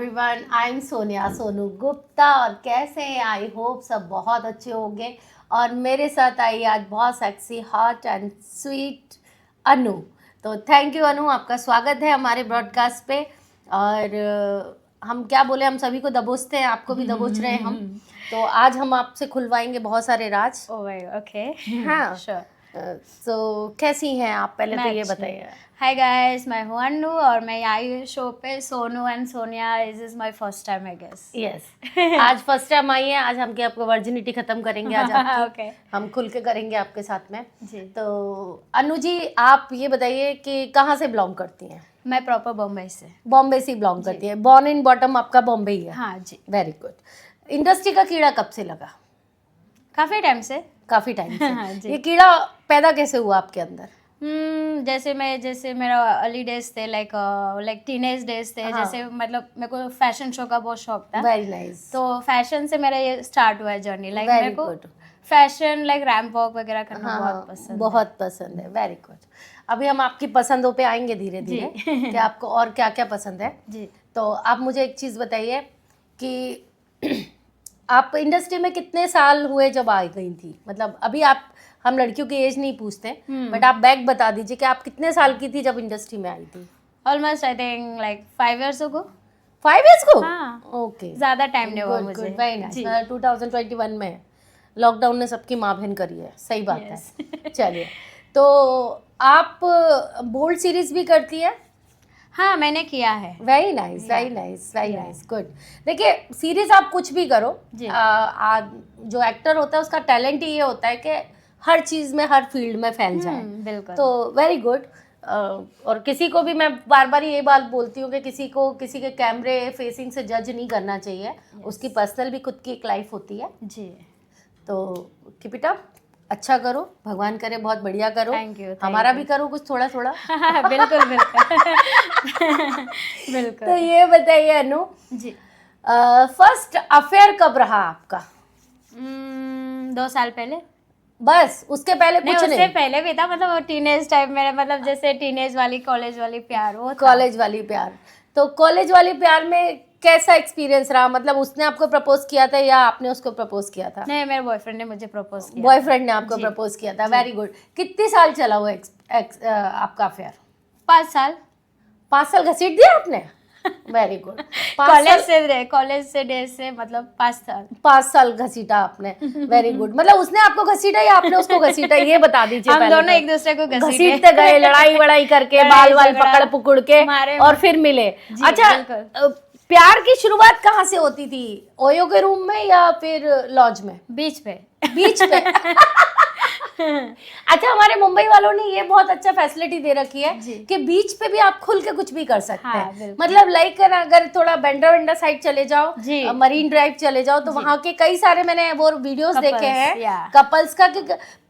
Everyone, I am Sonia Sonu Gupta. और कैसे हैं? आई होप सब बहुत अच्छे होंगे। और मेरे साथ आई आज बहुत सेक्सी, हॉट एंड स्वीट अनु। तो थैंक यू अनु, आपका स्वागत है हमारे ब्रॉडकास्ट पे। और हम क्या बोले, हम सभी को दबोचते हैं, आपको भी दबोच रहे हैं हम। तो आज हम आपसे खुलवाएंगे बहुत सारे राज। ओके हाँ श्योर। तो कैसी हैं आप, पहले तो ये बताइए। हाय गाइस, मैं हूँ अनु और मैं आई शो पे Sonu and Sonia. Is my first time I guess. Yes आज फर्स्ट टाइम आई है। आज हम के आपको वर्जिनिटी खत्म करेंगे आज आपकी। ओके हम खुल के करेंगे आपके साथ में। जी। तो अनु जी, आप ये बताइए कि कहाँ से बिलोंग करती हैं? मैं प्रॉपर बॉम्बे से। बॉम्बे से बिलोंग करती है। बॉर्न इन बॉटम आपका बॉम्बे ही है? हाँ जी। Very good. इंडस्ट्री का कीड़ा कब से लगा? काफ़ी टाइम से। काफी टाइम हाँ से। जी। ये कीड़ा पैदा कैसे हुआ आपके अंदर? जैसे मेरा अर्ली डेज थे, लाइक टीनेज डेज थे। हाँ। जैसे मतलब मेरे को फैशन शो का बहुत शौक था। Very nice. तो फैशन से मेरा ये स्टार्ट हुआ है जर्नी। लाइक Very मेरे को good. Fashion like ramp walk वगैरह करना बहुत पसंद है। बहुत पसंद है। Very good. अभी हम आपकी पसंदों पे आएंगे धीरे धीरे कि आपको और क्या क्या पसंद है। जी। तो आप मुझे एक चीज़ बताइए कि आप इंडस्ट्री में कितने साल हुए जब आ गई थी? मतलब अभी आप, हम लड़कियों की एज नहीं पूछते, बट आप बैक बता दीजिए कि आप कितने साल की थी जब इंडस्ट्री में आई थी? Almost I think like 5 years ago। 5 years को? हाँ। ओके, ज़्यादा टाइम नहीं हुआ गुड मुझे। गुड, वेरी जी। नाइस। 2021 में लॉकडाउन ने सबकी माँ बहन करी है, सही बात Yes. है। चलिए, तो आप बोल्ड सीरीज भी करती है? हाँ, मैंने किया है। Very nice, very nice, very nice, good. देखिए, सीरीज आप कुछ भी करो, जी। जो एक्टर होता है उसका टैलेंट ही ये होता है कि हर चीज़ में, हर फील्ड में फैल जाए। बिल्कुल। तो वेरी गुड। और किसी को भी मैं बार बार ये बात बोलती हूँ कि किसी को किसी के कैमरे फेसिंग से जज नहीं करना चाहिए। उसकी पर्सनल भी खुद की एक लाइफ होती है। जी। तो कीप इट अप, अच्छा करो, भगवान करे बहुत बढ़िया करो। Thank you, thank हमारा you. भी करो कुछ थोड़ा थोड़ा। बिल्कुल बिल्कुल। बिल्कुल। तो ये बताइए अनु, जी। फर्स्ट अफेयर कब रहा आपका? 2 साल पहले। बस उसके पहले नहीं, कुछ उससे नहीं? पहले भी था। मतलब टीनेज टाइम में, मतलब जैसे टीनेज वाली कॉलेज वाली प्यार, वो था। कॉलेज वाली प्यार। तो कॉलेज वाली प्यार में कैसा एक्सपीरियंस रहा? मतलब उसने आपको प्रपोज किया था या आपने उसको प्रपोज किया था? नहीं, मेरे बॉयफ्रेंड ने मुझे प्रपोज किया। बॉयफ्रेंड ने आपको जी। प्रपोज किया था। Very good. कितने साल चला हुआ आपका अफेयर? 5 साल। 5 साल घसीट दिया आपने? Very good. कॉलेज से डेज से मतलब 5 साल। 5 साल घसीटा आपने। Very good. मतलब उसने आपको घसीटा या आपने उसको घसीटा, ये बता दीजिए। हम पहले दोनों तो एक दूसरे को घसीटते गए, लड़ाई वड़ाई करके, बाल वाल पकड़ पुकड़ के, मारे और फिर मिले। जी, अच्छा, बिल्कुल। प्यार की शुरुआत कहाँ से होती थी? ओयो के रूम में या फिर लॉज में? बीच पे। बीच पे। अच्छा, हमारे मुंबई वालों ने ये बहुत अच्छा फैसिलिटी दे रखी है जी। कि बीच पे भी आप खुल के कुछ भी कर सकते हाँ, हैं। बिल्कुल। मतलब लाइक अगर थोड़ा बेंड्रा वेंड्रा साइड चले जाओ, जी। मरीन ड्राइव चले जाओ, तो वहाँ के कई सारे मैंने वो वीडियोस Couples, देखे हैं yeah. कपल्स का, कि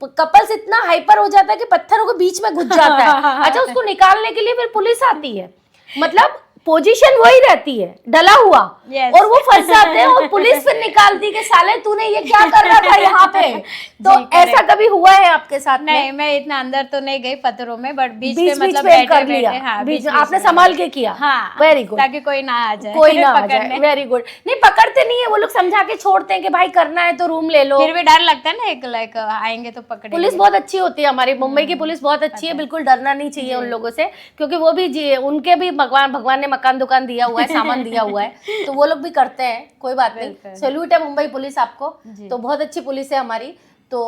कपल्स इतना हाइपर हो जाता है कि पत्थरों के बीच में घुस जाता है। अच्छा, उसको निकालने के लिए फिर पुलिस आती है। मतलब पोजीशन वही रहती है, डला हुआ। Yes. और वो फंस जाते हैं और पुलिस फिर निकालती कि साले तूने ये क्या कर रहा था यहाँ पे। तो जी, correct. ऐसा कभी हुआ है आपके साथ में? नहीं, मैं इतना अंदर तो नहीं गई पत्थरों में, बट बीच पे बीच मतलब में कर बैठे लिया। बैठे। हाँ, बीच बीच आपने में। संभाल के किया। हाँ, वेरी गुड। ताकि कोई ना आ जाए, कोई ना आ जाए। पकड़ने। Very good. नहीं, पकड़ते नहीं है वो लोग, समझा के छोड़ते हैं कि भाई करना है तो रूम ले लो। फिर भी डर लगता है ना, एक लाइक आएंगे तो पकड़ेंगे। पुलिस बहुत अच्छी होती है हमारी, मुंबई की पुलिस बहुत अच्छी है। बिल्कुल डरना नहीं चाहिए उन लोगों से, क्योंकि वो भी उनके भी भगवान ने मकान दुकान दिया हुआ है, सामान दिया हुआ है, तो वो लोग भी करते हैं। कोई बात नहीं, सैल्यूट है मुंबई पुलिस आपको। तो बहुत अच्छी पुलिस है हमारी। तो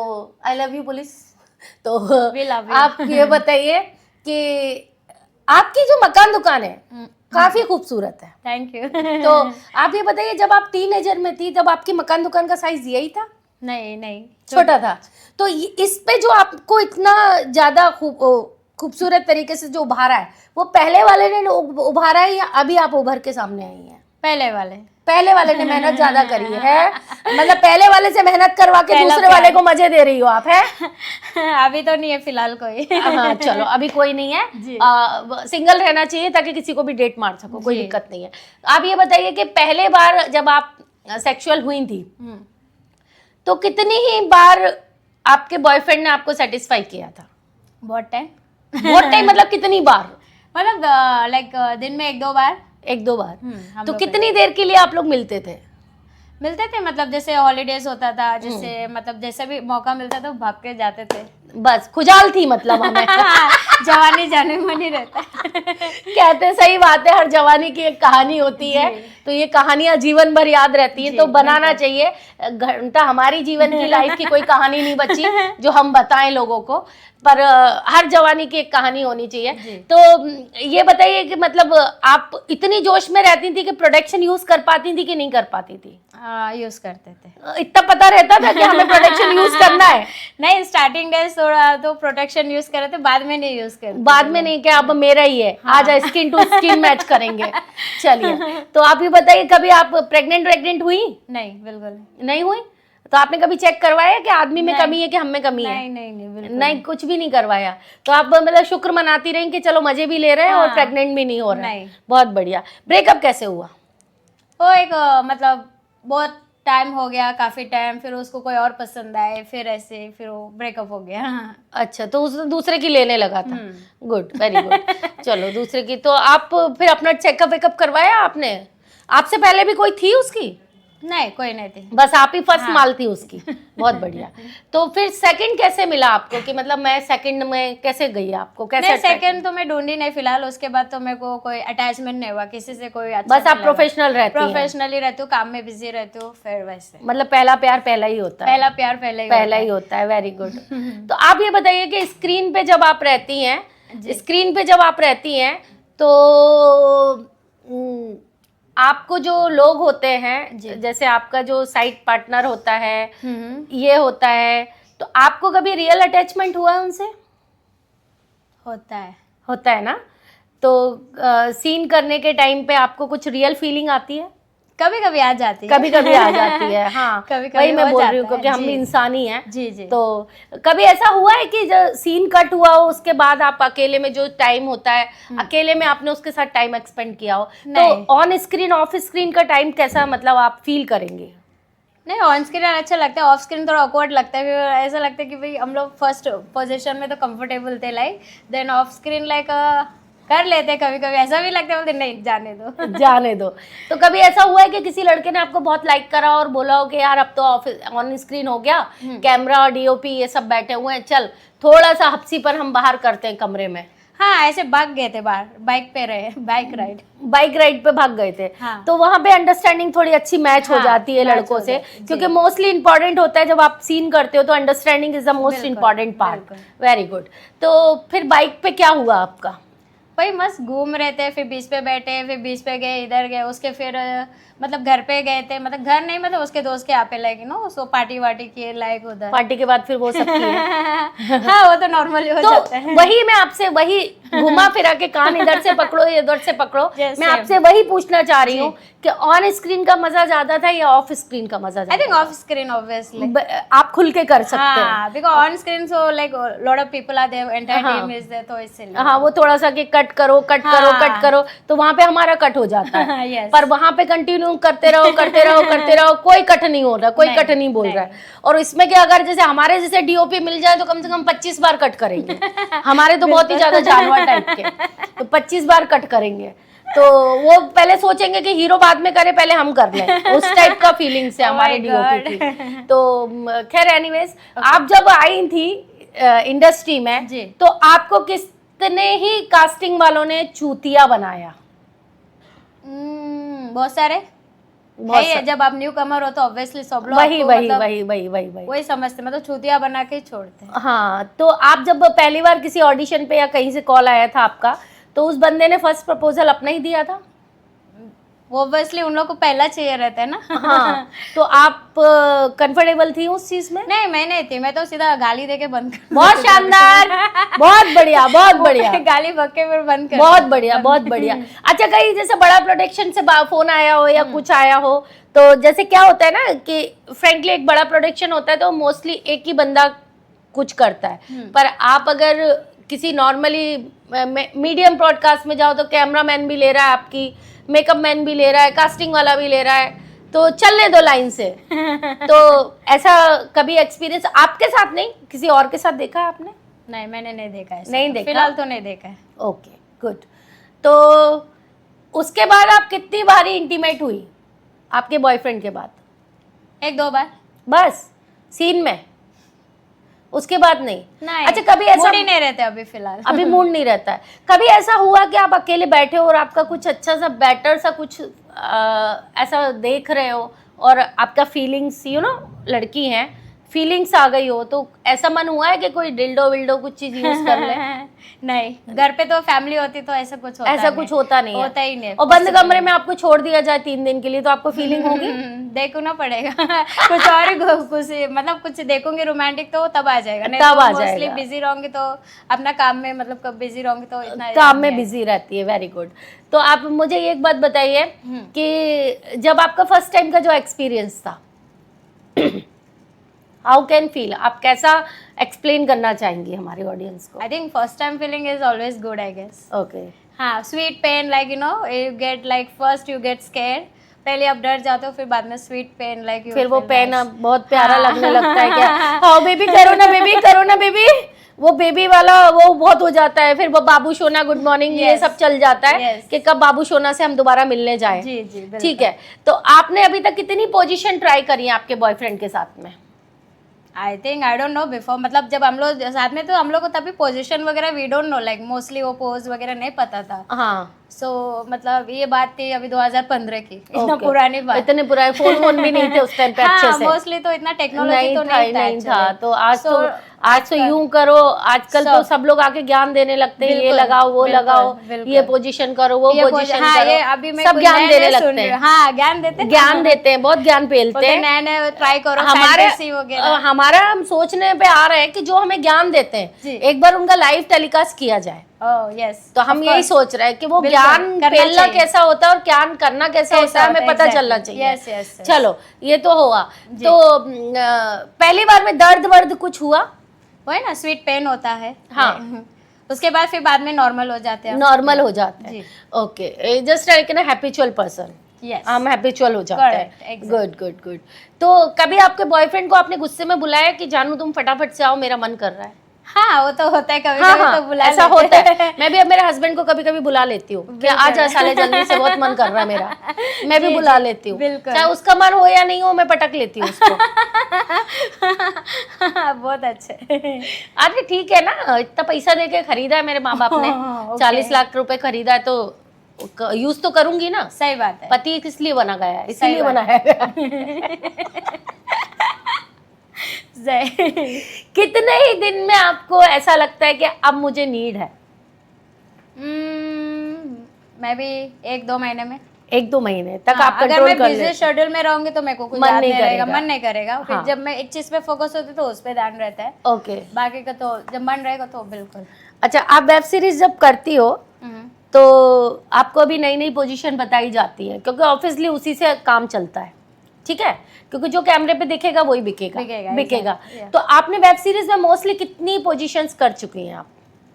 आई लव यू पुलिस। तो आप ये बताइए कि आपकी जो मकान दुकान है काफी खूबसूरत है। Thank you. तो आप ये बताइए, जब आप टीनेजर में थी तब आपकी मकान दुकान का साइज यही था? नहीं, छोटा था। तो इस पे जो आपको इतना ज्यादा खूबसूरत तरीके से जो उभारा है, वो पहले वाले ने उभारा है या अभी आप उभर के सामने आई हैं? पहले वाले ने मेहनत ज्यादा करी है। मतलब पहले वाले से मेहनत करवा के दूसरे वाले को मजे दे रही हो आप, है? अभी तो नहीं है फिलहाल कोई। हाँ, चलो अभी कोई नहीं है। सिंगल रहना चाहिए ताकि किसी को भी डेट मार सको, कोई दिक्कत नहीं है। आप ये बताइए कि पहले बार जब आप सेक्सुअल हुई थी तो कितनी ही बार आपके बॉयफ्रेंड ने आपको सेटिस्फाई किया था? बहुत टाइम। बहुत टाइम मतलब कितनी बार? मतलब लाइक दिन में 1-2 बार। 1-2 बार। हम तो लोग कितनी देर के लिए आप लोग मिलते थे? मिलते थे, मतलब जैसे हॉलीडेज होता था, जैसे मतलब जैसे भी मौका मिलता था भाग के जाते थे। बस खुजाल थी मतलब हमें। जवानी जाने मन ही रहता है। कहते सही बात है, हर जवानी की एक कहानी होती है, तो ये कहानियां जीवन भर याद रहती हैं, तो बनाना चाहिए। घंटा हमारी जीवन की लाइफ की कोई कहानी नहीं बची जो हम बताएं लोगों को, पर हर जवानी की एक कहानी होनी चाहिए। तो ये बताइए कि मतलब आप इतनी जोश में रहती थी कि प्रोटेक्शन यूज कर पाती थी कि नहीं कर पाती थी? यूज करते थे। इतना पता रहता था कि हमें प्रोटेक्शन यूज करना है? नहीं, स्टार्टिंग डेज थोड़ा तो प्रोटेक्शन यूज करे थे, बाद में नहीं यूज करते। बाद में नहीं, क्या अब मेरा ही है, आजा स्किन टू स्किन मैच करेंगे। चलिए, तो आप ये बताइए, कभी आप प्रेग्नेंट हुई? नहीं, बिल्कुल नहीं हुई? तो आपने कभी चेक करवाया कि आदमी में कमी है कि हम में कमी है? नहीं, बिल्कुल नहीं, कुछ भी नहीं करवाया। तो आप मतलब शुक्र मनाती रही कि चलो मजे भी ले रहे हैं और प्रेग्नेंट भी नहीं हो रहा है। बहुत बढ़िया। ब्रेकअप कैसे हुआ? वो एक मतलब बहुत टाइम हो गया, काफी टाइम, फिर उसको कोई और पसंद आए, फिर ऐसे फिर वो ब्रेकअप हो गया। अच्छा, तो उस दूसरे की लेने लगा था। Good, very good. चलो, दूसरे की। तो आप फिर अपना चेकअप वेकअप करवाया आपने? आपसे पहले भी कोई थी उसकी? नहीं, कोई नहीं थी, बस आप ही फर्स्ट माल थी उसकी। बहुत बढ़िया। तो फिर सेकंड कैसे मिला आपको कि मतलब मैं सेकंड में कैसे गई आपको? कैसे? नहीं, सेकंड तो मैं ढूंढी नहीं फिलहाल। उसके बाद तो मेरे को कोई अटैचमेंट नहीं हुआ किसी से, कोई अच्छा बस आप प्रोफेशनल रहती हैं? प्रोफेशनली रहती हूँ, काम में बिजी रहती हूँ, फिर वैसे। मतलब पहला प्यार पहला ही होता है? पहला प्यार पहला ही होता है। Very good. तो आप ये बताइए कि स्क्रीन पे जब आप रहती हैं तो आपको जो लोग होते हैं, जैसे आपका जो साइड पार्टनर होता है, ये होता है, तो आपको कभी रियल अटैचमेंट हुआ है उनसे? होता है ना? तो सीन करने के टाइम पे आपको कुछ रियल फीलिंग आती है? कभी कभी आ जाती है। हाँ, वही मैं बोल रही हूँ, क्योंकि हम भी इंसान ही हैं। जी। तो कभी ऐसा हुआ है कि जब सीन कट हुआ हो, उसके बाद आप अकेले में जो टाइम होता है, अकेले में आपने उसके साथ टाइम एक्सपेंड किया हो, तो ऑन स्क्रीन ऑफ स्क्रीन का टाइम कैसा मतलब आप फील करेंगे? नहीं, ऑन स्क्रीन अच्छा लगता है, ऑफ स्क्रीन थोड़ा ऑकवर्ड लगता है। फिर ऐसा लगता है कि भाई हम लोग फर्स्ट पोजीशन में तो कंफर्टेबल थे, like then off screen like कर लेते। कभी कभी ऐसा भी लगता है, बोलते नहीं जाने दो। तो कभी ऐसा हुआ है कि किसी लड़के ने आपको बहुत लाइक करा और बोला हो कि यार अब तो ऑन स्क्रीन हो गया, कैमरा और डीओपी ये सब बैठे हुए हैं, चल थोड़ा सा हप्सी पर हम बाहर करते हैं कमरे में? हाँ, ऐसे भाग गए थे बाहर, बाइक राइड पे भाग गए थे। हाँ। तो वहां पे अंडरस्टैंडिंग थोड़ी अच्छी मैच हो जाती है लड़कों से, क्योंकि मोस्टली इंपॉर्टेंट होता है जब आप सीन करते हो तो understanding is the most important part. Very good. तो फिर बाइक पे क्या हुआ आपका? भाई मस्त घूम रहे थे, फिर बीच पे बैठे, फिर बीच पे गए, इधर गए, उसके फिर मतलब घर पे गए थे, मतलब घर नहीं, मतलब उसके दोस्त के यहाँ पे लाइक सो पार्टी वार्टी किए लाइक उधर। पार्टी के बाद फिर वो सब किए? हाँ, वो तो नॉर्मली हो जाता है। वही मैं आपसे वही घुमा फिरा के कान इधर से पकड़ो इधर से पकड़ो, मैं आपसे वही पूछना चाह रही हूँ कि ऑन स्क्रीन का मजा ज्यादा था या ऑफ स्क्रीन का मजा ज्यादा? I think off screen obviously. आप खुल के कर सकते हैं, because on screen so like lot of people are there, entire team is there, तो इसलिए। हाँ, वो थोड़ा सा कि कट करो तो वहां पे हमारा कट हो जाता है। पर वहां पे कंटिन्यू करते रहो, कोई कट नहीं हो रहा, कोई कट नहीं बोल रहा है। और इसमें क्या, अगर जैसे हमारे जैसे डीओपी मिल जाए तो कम से कम 25 बार कट करेंगे। हमारे तो बहुत ही ज्यादा जानवर टाइप के, तो 25 बार कट करेंगे। तो वो पहले सोचेंगे कि हीरो बाद में करे, पहले हम कर लें, उस टाइप का फीलिंग से हमारे डीओपी की। तो खैर एनीवेज, आप जब आई थी इंडस्ट्री में तो आपको कितने ही कास्टिंग वालों ने चूतिया बनाया? बहुत सारे है। जब आप न्यू कमर हो तो ऑब्वियसली सब लोग वही समझते, मतलब चूतिया बना के छोड़ते हैं। हाँ, तो आप जब पहली बार किसी ऑडिशन पे या कहीं से कॉल आया था आपका, तो उस बंदे ने फर्स्ट प्रपोजल अपना ही दिया था? ऑब्वियसली उन लोग को पहला चाहिए रहता है ना। हाँ, तो आप कंफर्टेबल थी उस चीज में? नहीं, मैं नहीं थी, मैं तो सीधा गाली देके बंद कर। बहुत शानदार, बहुत बढ़िया गाली बक्के पर बंद कर। बहुत बढ़िया। अच्छा, कहीं जैसे बड़ा प्रोडक्शन से फोन आया हो या कुछ आया हो, तो जैसे क्या होता है ना कि फ्रेंकली एक बड़ा प्रोडक्शन होता है तो मोस्टली एक ही बंदा कुछ करता है, पर आप अगर किसी नॉर्मली मीडियम ब्रॉडकास्ट में जाओ तो कैमरामैन भी ले रहा है आपकी, मेकअप मैन भी ले रहा है, कास्टिंग वाला भी ले रहा है, तो चलने दो लाइन से। तो ऐसा कभी एक्सपीरियंस आपके साथ नहीं, किसी और के साथ देखा है आपने? नहीं, मैंने नहीं देखा है। नहीं देखा? फिलहाल तो नहीं देखा है। Okay, good. तो उसके बाद आप कितनी बारी इंटीमेट हुई आपके बॉयफ्रेंड के बाद? 1-2 बार। बस सीन में, उसके बाद नहीं? नहीं, अच्छा, कभी ऐसा मूड ही नहीं रहते अभी फिलहाल। अभी मूड नहीं रहता है। कभी ऐसा हुआ कि आप अकेले बैठे हो और आपका कुछ अच्छा सा बेटर सा कुछ ऐसा देख रहे हो और आपका फीलिंग्स लड़की हैं, फीलिंग्स आ गई हो, तो ऐसा मन हुआ है कि कोई डिल्डो विल्डो कुछ चीज यूज कर ले? नहीं, घर पे तो फैमिली होती तो ऐसा कुछ होता ऐसा कुछ होता नहीं है? होता ही नहीं। और बंद कमरे में आपको छोड़ दिया जाए 3 दिन के लिए तो आपको फीलिंग होगी? देखना पड़ेगा कुछ और ही कुछ मतलब कुछ देखूंगी रोमांटिक तो तब आ जाएगा, नहीं तब तो आ मोस्टली जाएगा। बिजी रहूंगी तो अपना काम में, मतलब कब बिजी रहूंगी तो इतना काम में बिजी रहती है। Very good. तो आप मुझे एक बात बताइए कि जब आपका फर्स्ट टाइम का जो एक्सपीरियंस था, हाउ कैन फील, आप कैसा एक्सप्लेन करना चाहेंगी हमारे ऑडियंस को? I think first time feeling is always good, I guess. Okay. हाँ, sweet pain, like you get like first you get scared, पहले आप डर जाते हो, फिर बाद में स्वीट पेन, लाइक फिर वो पेन अब बहुत प्यारा लगने लगता है क्या? हाँ बेबी करो ना बेबी, करो ना बेबी, वो बेबी वाला वो बहुत हो जाता है। फिर वो बाबू सोना, गुड मॉर्निंग, ये सब चल जाता है कि कब बाबू सोना से हम दोबारा मिलने जाए। जी जी, बिल्कुल। ठीक है, तो आपने अभी तक कितनी पोजीशन ट्राई करी है आपके बॉयफ्रेंड के साथ में? I think I don't know before, मतलब जब हम लोग साथ में तो हम लोग को तभी पोजीशन वगैरह we don't know, like mostly वो पोज वगैरह नहीं पता था। हाँ, सो मतलब ये बात थी अभी 2015 की, इतना पुरानी बात। इतने पुराने फोन भी नहीं थे उस टाइम पे अच्छे से। मोस्टली तो इतना टेक्नोलॉजी तो नहीं था। तो आज तो यूं करो, आजकल तो सब लोग आके ज्ञान देने लगते हैं, ये लगाओ वो लगाओ, ये पोजीशन करो वो पोजीशन करो, ये अभी मैं सब ज्ञान देने लगते हैं। हाँ, ज्ञान देते हैं, बहुत ज्ञान पेलते हैं। नए नए ट्राई करो, हमारा हम सोचने पे आ रहे हैं कि जो हमें ज्ञान देते हैं एक बार उनका लाइव टेलीकास्ट किया जाए। यस, तो हम यही सोच रहे हैं कि वो ज्ञान पेलना कैसा होता है और ज्ञान करना कैसा होता है, हमें पता चलना चाहिए। यस। चलो, ये तो हुआ। तो पहली बार में दर्द वर्द कुछ हुआ? वही ना, स्वीट पेन होता है। हाँ। उसके बाद फिर बाद में नॉर्मल हो जाते हैं। नॉर्मल हो जाते हैं। Okay, just like an habitual person. हम हैबिचुअल हो जाते हैं। Good good good. तो कभी आपके बॉयफ्रेंड को आपने गुस्से में बुलाया कि जानू तुम फटाफट से आओ, मेरा मन कर रहा है? हाँ, वो तो होता है कभी हाँ, कभी, तो बुला ऐसा होता है। मैं भी अब मेरे हस्बैंड को कभी कभी बुला लेती हूँ कि आ जा साले जल्दी से, बहुत मन कर रहा है मेरा। मैं भी बुला लेती हूँ, चाहे उसका मन हो या नहीं हो, मैं पटक लेती हूँ उसको। बहुत अच्छे। अरे ठीक है ना, इतना पैसा देके खरीदा है मेरे माँ बाप ने, 40 लाख रुपए खरीदा है, तो यूज तो करूंगी ना। सही बात है। पति किस लिए बना गया है? इसीलिए बनाया गया। कितने ही दिन में आपको ऐसा लगता है कि अब मुझे नीड है? मैं भी 1-2 महीने में। 1-2 महीने तक आप कंट्रोल अगर मैं कर बिजी शेड्यूल में रहूंगी तो मेरे को कुछ याद नहीं रहेगा, मन नहीं करेगा। फिर जब मैं एक चीज पे फोकस होती तो उस पे ध्यान रहता है। ओके। बाकी का तो जब मन रहेगा तो बिल्कुल। अच्छा, आप वेब सीरीज जब करती हो तो आपको अभी नई नई पोजीशन बताई जाती है, क्योंकि ऑब्वियसली उसी से काम चलता है, ठीक है? क्योंकि जो कैमरे पे दिखेगा वही बिकेगा। तो आपने वेब सीरीज में मोस्टली कितनी पोजीशंस कर चुकी हैं आप?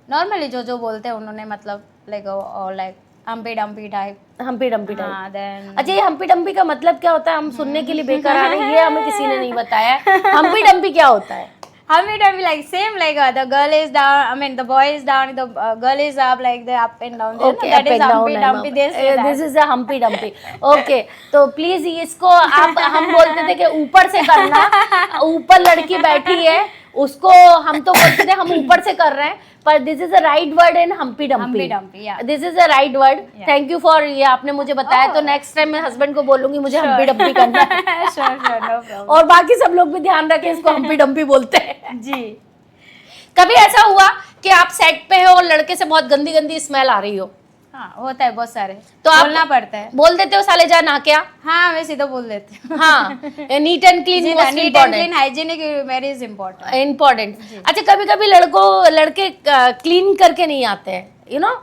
नॉर्मली जो बोलते हैं उन्होंने, मतलब like humpty dumpty type. Humpty dumpty type. अच्छा, ये हम्पी डम्पी का मतलब क्या होता है? हम सुनने के लिए बेकरार हैं, ये हमें किसी ने नहीं बताया। हम्पी डम्पी क्या होता है? Humpy Dumpy, like same, like the girl is down, I mean the boy is down, the girl is up, like the up and down. Okay, that up is and Humpy down, Dumpy. This is a Humpy Dumpy. Okay, तो please इसको आप, हम बोलते थे कि ऊपर से करना, ऊपर लड़की बैठी है उसको हम तो बोलते थे हम ऊपर से कर रहे हैं, पर this is a right word in humpty dumpty. This is a right word. Thank you for ये आपने मुझे बताया। तो नेक्स्ट टाइम मैं हस्बैंड को बोलूंगी मुझे हम्पी डम्पी करना है। Sure, और बाकी सब लोग भी ध्यान रखें, इसको हम्पी डम्पी बोलते हैं। जी। कभी ऐसा हुआ कि आप सेट पे हो और लड़के से बहुत गंदी गंदी स्मेल आ रही हो? हाँ, होता है बहुत सारे, तो आप बोलना पड़ता है। बोल देते हो साले जा ना क्या? हाँ, मैं सीधा बोल देती हूँ। हाँ, neat and clean most important, hygienic very is important. अच्छा, कभी कभी लड़के क्लीन करके नहीं आते हैं, यू नो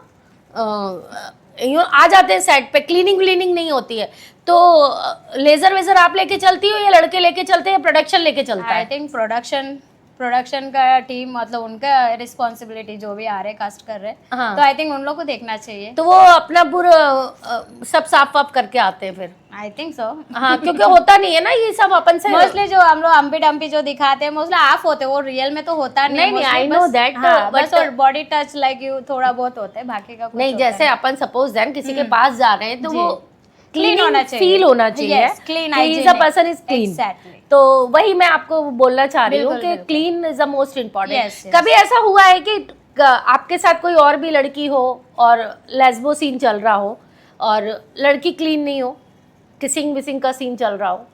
आ जाते हैं सेट पे, क्लीनिंग नहीं होती है, तो लेजर वेजर आप लेके चलती हो या लड़के लेके चलते हैं या प्रोडक्शन लेके चलता है? आई थिंक प्रोडक्शन प्रोडक्शन का टीम मतलब उनका रिस्पॉन्सिबिलिटी जो भी आ रहे कास्ट कर रहे हाँ। तो आई थिंक उन लोग को देखना चाहिए। तो वो अपना पूरा सब साफ वाफ करके आते हैं फिर। I think so. हाँ, क्योंकि होता नहीं है ना ये सब अपन से। मोस्टली जो हम लोग अम्पी डम्पी जो दिखाते हैं मोस्टली ऑफ होते हैं, वो रियल में तो होता नहीं। नहीं, I know that, बस but- और बॉडी टच लाइक यू थोड़ा बहुत होता है, बाकी का कुछ नहीं, होता जैसे अपन सपोज दैन किसी के पास जा रहे हैं तो जी। वो Clean होना चाहिए। फील होना चाहिए। Yes, clean, is a hygienic. Person is clean. Exactly. तो वही मैं आपको बोलना चाह रही हूँ बिल्कुल, कि बिल्कुल। Clean is the most important. Yes, yes. कभी ऐसा हुआ है कि आपके साथ कोई और भी लड़की हो और लेस्बो सीन चल रहा हो और लड़की क्लीन नहीं हो, किसिंग विसिंग का सीन चल रहा हो?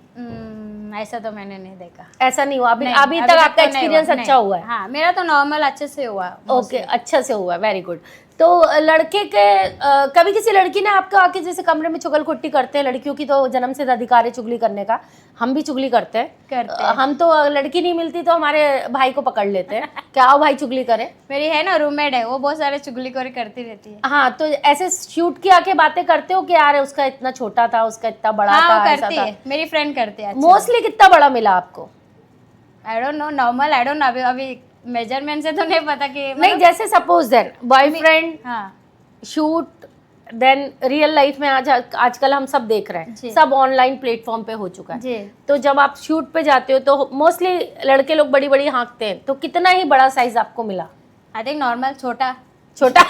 ऐसा तो मैंने नहीं देखा। ऐसा नहीं हुआ अभी? नहीं, अभी तक तो आपका नहीं एक्सपीरियंस हुआ, अच्छा नहीं। हुआ है? हाँ, मेरा तो नॉर्मल अच्छे से हुआ। ओके, अच्छा से हुआ, वेरी गुड। तो लड़के के कभी किसी लड़की ने आपको आके जैसे कमरे में चुगल कुट्टी करते हैं, लड़कियों की तो जन्म से अधिकार है चुगली करने का, हम भी चुगली करते हैं। हम तो लड़की नहीं मिलती तो हमारे भाई को पकड़ लेते हैं क्या आओ भाई चुगली करे। मेरी है ना रूममेट है, वो बहुत सारे चुगली करती रहती है। हाँ, तो ऐसे शूट की आके बातें करते हो कि यार उसका इतना छोटा था, उसका इतना बड़ा हाँ, था, वो ऐसा करती था? है, मेरी फ्रेंड करती है। मोस्टली कितना बड़ा मिला आपको? I don't know, normal, I don't know, अभी मेजरमेंट से तो नहीं पता कि नहीं, जैसे सपोज देन बॉयफ्रेंड हाँ शूट देन रियल लाइफ में आजकल हम सब देख रहे हैं, जी। सब ऑनलाइन प्लेटफॉर्म पे हो चुका है। जी। तो जब आप शूट पे जाते हो तो मोस्टली लड़के लोग बड़ी बड़ी हाँकते हैं, तो कितना ही बड़ा साइज आपको मिला? आई थिंक नॉर्मल, छोटा। छोटा?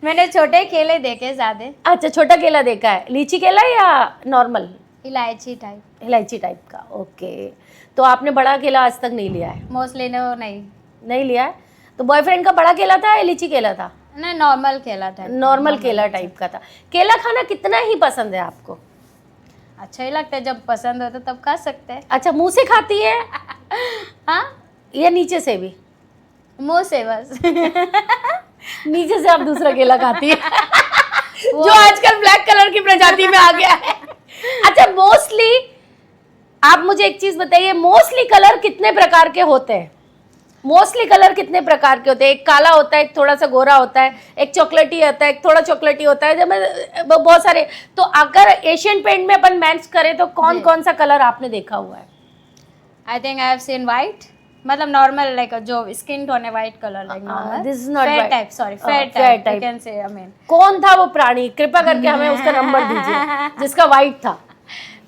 मैंने छोटे केले देखे ज्यादा। अच्छा, छोटा केला देखा है। लीची केला या नॉर्मल इलायची टाइप। इलायची टाइप का? ओके। तो आपने बड़ा केला आज तक नहीं लिया है? मोस्टली नो, नहीं लिया है। तो बॉयफ्रेंड का बड़ा केला था या लीची केला था? नहीं, नॉर्मल केला टाइप। नॉर्मल केला टाइप का था। केला खाना कितना ही पसंद है आपको? अच्छा ही लगता है, जब पसंद हो तो तब खा सकते हैं। अच्छा, मुंह से खाती है हाँ, या नीचे से भी? मुंह से बस। नीचे से आप दूसरा केला खाती है जो आजकल ब्लैक कलर की प्रजाति में आ गया है। अच्छा, मोस्टली आप मुझे एक चीज बताइए, मोस्टली कलर कितने प्रकार के होते हैं? मोस्टली कलर कितने प्रकार के होते हैं? एक काला होता है, एक थोड़ा सा गोरा होता है, एक चॉकलेटी होता है, एक थोड़ा चॉकलेटी होता है, जब बहुत सारे। तो अगर एशियन पेंट में अपन मैच करें तो कौन कौन सा कलर आपने देखा हुआ है? I think I have seen white, मतलब नॉर्मल लाइक जो स्किन टोन है white colour, like normal. this is not fair white. Type, sorry, fair fair type, type. You can say. I mean, कौन था वो प्राणी? कृपया करके हमें उसका नंबर दीजिए जिसका वाइट था।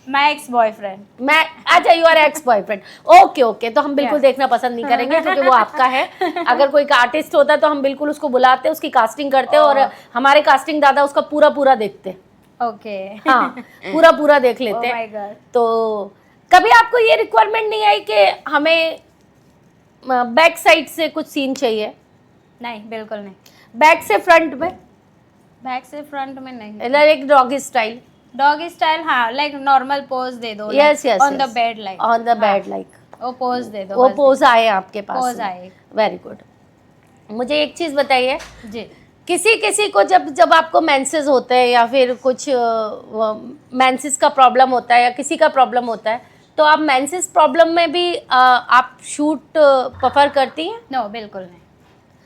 My ex boyfriend. मैं, अच्छा, you are ex boyfriend. Okay okay, तो हम बिल्कुल देखना पसंद नहीं करेंगे क्योंकि वो आपका है। अगर कोई आर्टिस्ट होता तो हम बिल्कुल उसको बुलाते, उसकी कास्टिंग करते और हमें कास्टिंग दादा उसका पूरा पूरा देखते। ओके। हाँ, पूरा पूरा देख लेते। Oh my God. तो कभी आपको ये रिक्वायरमेंट नहीं आई कि हमें बैक साइड से कुछ सीन चाहिए? नहीं, बिल्कुल नहीं। बैक से फ्रंट में, बैक से फ्रंट में नहीं। मतलब एक डॉगी स्टाइल? डॉगी स्टाइल, हाँ, लाइक नॉर्मल पोज दे दो। Yes yes, on the bed, like on the bed, like वो पोज दे दो। वो पोज आए आपके पास? पोज आए। Very good. मुझे एक चीज बताइए, जी। किसी किसी को जब आपको मेंसेस होते हैं या फिर कुछ मेंसेस का प्रॉब्लम होता है या किसी का प्रॉब्लम होता है, तो आप मेंसेस प्रॉब्लम में भी आप शूट प्रेफर करती हैं? नो, बिल्कुल नहीं,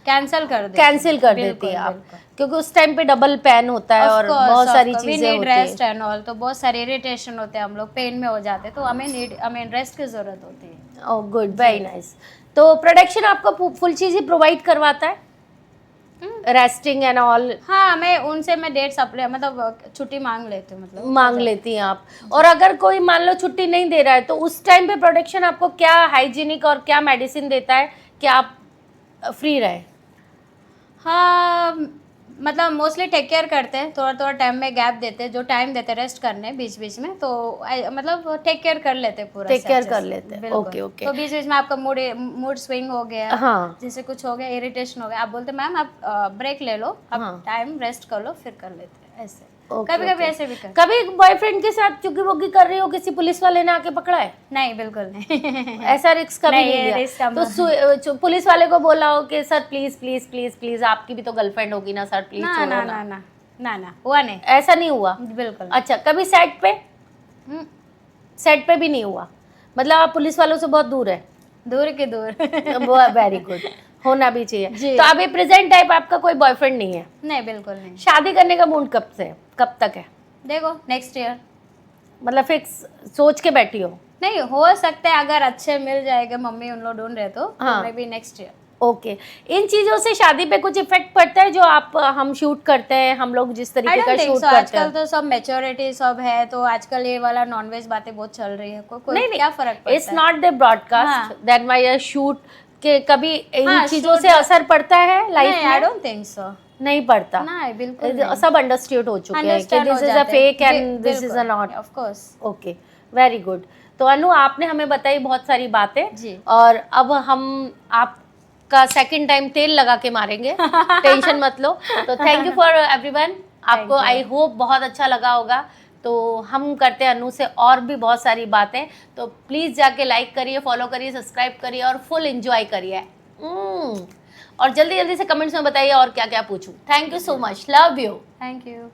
कैंसिल कर दे। कैंसिल कर देती है आप? क्योंकि उस टाइम पे डबल पेन होता है और बहुत सारी चीजें होती है। रेस्ट एंड ऑल, तो बहुत सारे इरिटेशन होते हैं, हम लोग पेन में हो जाते हैं, तो हमें रेस्ट की जरूरत होती है। Oh good, very nice. तो प्रोडक्शन आपको फुल चीज ही प्रोवाइड करवाता है, रेस्टिंग एंड ऑल? हाँ, मैं डेट सप्लाई, मतलब छुट्टी मांग लेती हूँ, मतलब मांग लेती हैं आप। और अगर कोई मान लो छुट्टी नहीं दे रहा है तो उस टाइम पे प्रोडक्शन आपको क्या हाइजीनिक और क्या मेडिसिन देता है कि आप फ्री रहे? हाँ, मतलब मोस्टली टेक केयर करते हैं, थोड़ा थोड़ा टाइम में गैप देते हैं, जो टाइम देते हैं रेस्ट करने बीच बीच में, तो मतलब टेक केयर कर लेते हैं पूरा। टेक केयर कर लेते हैं, ओके ओके। तो बीच बीच में आपका मूड स्विंग हो गया, हाँ, जैसे कुछ हो गया, इरिटेशन हो गया, आप बोलते मैम आप ब्रेक ले लो, आप टाइम रेस्ट कर लो, फिर कर लेते हैं ऐसे। कभी कभी ऐसे भी कर। कभी बॉयफ्रेंड के साथ चुगी वुगी कर रही हो, किसी पुलिस वाले ने आके पकड़ा है? नहीं, बिल्कुल नहीं। ऐसा रिस्क कभी नहीं, नहीं लिया? रिस्क हम तो पुलिस वाले को बोला हो कि sir please please please please, आपकी भी तो गर्लफ्रेंड होगी ना सर, प्लीज ना छोड़ो ना ना। ना ना ना, हुआ नहीं, ऐसा नहीं हुआ? बिल्कुल। अच्छा, कभी सेट पे? सेट पे भी नहीं हुआ, मतलब आप पुलिस वालों से बहुत दूर है? दूर के दूर। वेरी गुड, होना भी चाहिए। जी। तो अभी प्रेजेंट टाइप आपका कोई बॉयफ्रेंड नहीं है? नहीं, बिल्कुल नहीं। शादी करने का मूड कब से कब तक है? देखो नेक्स्ट ईयर। मतलब फिक्स सोच के बैठी हो? नहीं हो सकता है अगर अच्छे मिल जाएगा, मम्मी उन लोग ढूंढ रहे तो हाँ। May be next year. Okay in चीजों से शादी पे कुछ इफेक्ट पड़ता है जो आप हम शूट करते हैं, हम लोग जिस आई तरीके डोंट का थिंक शूट सो, करते आजकल हैं? तो सब मैच्योरिटी सब है, तो आजकल ये वाला नॉनवेज बातें बहुत चल रही है, कोई नहीं क्या फर्क पड़ता इट्स है? नॉट द ब्रॉडकास्ट हाँ। दैट माय शूट के कभी इन हाँ, चीजों shoot से असर पड़ता है लाइफ नहीं, आई में? Don't think so. नहीं पड़ता, नहीं, बिल्कुल नहीं। सब अंडरस्टूड हो चुके हैं कि अंडरस्टैंड हो दिस इज अ जाते fake and this is a not. Of course. Okay very good. तो अनु आपने हमें बताई बहुत सारी बातें जी। और अब हम आपका सेकंड टाइम तेल लगा के मारेंगे, टेंशन मत लो। तो थैंक यू फॉर एवरीवन, आपको you. आई होप बहुत अच्छा लगा होगा। तो हम करते हैं अनु से और भी बहुत सारी बातें, तो प्लीज़ जाके लाइक करिए, फॉलो करिए, सब्सक्राइब करिए और फुल एंजॉय करिए। और जल्दी जल्दी से कमेंट्स में बताइए और क्या क्या पूछूं। Thank you so much, love you. Thank you.